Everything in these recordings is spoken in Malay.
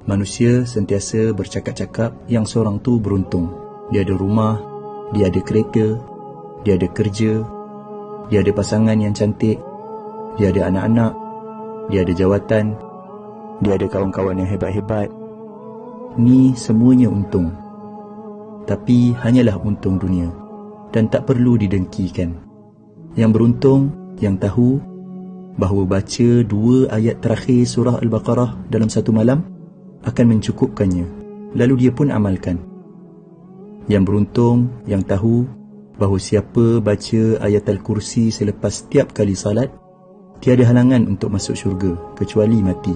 Manusia sentiasa bercakap-cakap yang seorang tu beruntung. Dia ada rumah, dia ada kereta, dia ada kerja, dia ada pasangan yang cantik, dia ada anak-anak, dia ada jawatan, dia ada kawan-kawan yang hebat-hebat. Ni semuanya untung. Tapi hanyalah untung dunia dan tak perlu didengkikan. Yang beruntung, yang tahu bahawa baca 2 ayat terakhir surah Al-Baqarah dalam satu malam akan mencukupkannya, lalu dia pun amalkan. Yang beruntung, yang tahu bahawa siapa baca ayat Al-Kursi selepas setiap kali salat, tiada halangan untuk masuk syurga kecuali mati,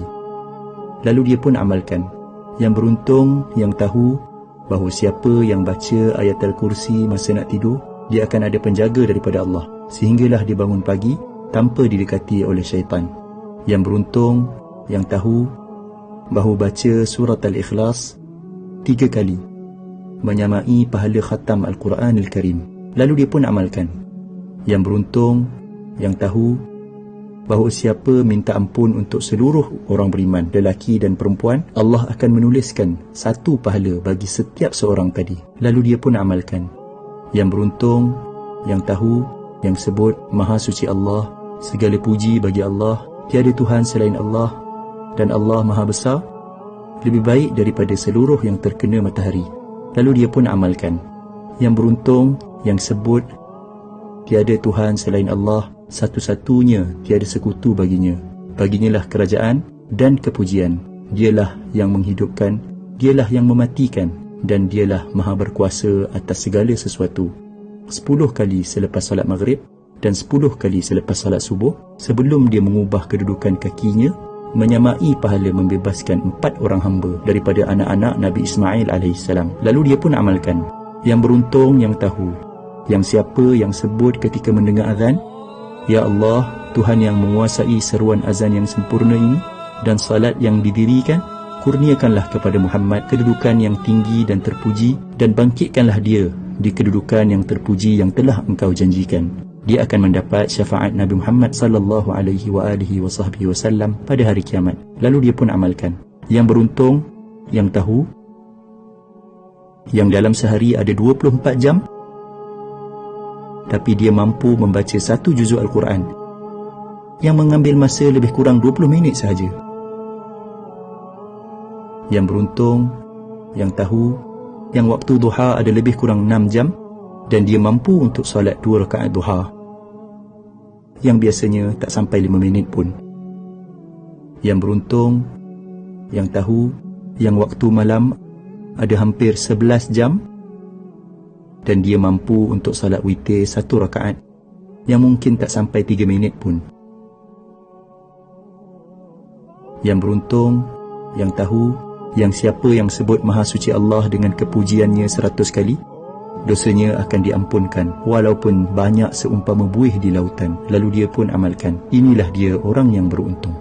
lalu dia pun amalkan. Yang beruntung, yang tahu bahawa siapa yang baca ayat Al-Kursi masa nak tidur, dia akan ada penjaga daripada Allah sehinggalah dia bangun pagi tanpa didekati oleh syaitan. Yang beruntung, yang tahu bahawa baca surat Al-Ikhlas 3 kali menyamai pahala khatam Al-Quran Al-Karim, lalu dia pun amalkan. Yang beruntung, yang tahu bahawa siapa minta ampun untuk seluruh orang beriman, lelaki dan perempuan, Allah akan menuliskan 1 pahala bagi setiap seorang tadi, lalu dia pun amalkan. Yang beruntung, yang tahu, yang sebut Maha Suci Allah, segala puji bagi Allah, tiada Tuhan selain Allah, dan Allah Maha Besar, lebih baik daripada seluruh yang terkena matahari, lalu dia pun amalkan. Yang beruntung, yang sebut tiada Tuhan selain Allah, satu-satunya, tiada sekutu baginya. Baginyalah kerajaan dan kepujian. Dialah yang menghidupkan, dialah yang mematikan, dan dialah Maha berkuasa atas segala sesuatu. 10 kali selepas salat maghrib dan 10 kali selepas salat subuh, sebelum dia mengubah kedudukan kakinya, menyamai pahala membebaskan 4 orang hamba daripada anak-anak Nabi Ismail AS. Lalu dia pun amalkan. Yang beruntung, yang tahu, yang siapa yang sebut ketika mendengar azan, Ya Allah, Tuhan yang menguasai seruan azan yang sempurna ini dan salat yang didirikan, kurniakanlah kepada Muhammad kedudukan yang tinggi dan terpuji, dan bangkitkanlah dia di kedudukan yang terpuji yang telah engkau janjikan. Dia akan mendapat syafaat Nabi Muhammad sallallahu alaihi wasallam pada hari kiamat. Lalu dia pun amalkan. Yang beruntung, yang tahu, yang dalam sehari ada 24 jam, tapi dia mampu membaca 1 juzuk Al-Quran yang mengambil masa lebih kurang 20 minit sahaja. Yang beruntung, yang tahu, yang waktu duha ada lebih kurang 6 jam dan dia mampu untuk solat 2 rakaat duha yang biasanya tak sampai 5 minit pun. Yang beruntung, yang tahu, yang waktu malam ada hampir 11 jam dan dia mampu untuk salat witir 1 rakaat yang mungkin tak sampai 3 minit pun. Yang beruntung, yang tahu, yang siapa yang sebut Maha Suci Allah dengan kepujiannya 100 kali, dosanya akan diampunkan walaupun banyak seumpama buih di lautan. Lalu dia pun amalkan. Inilah dia orang yang beruntung.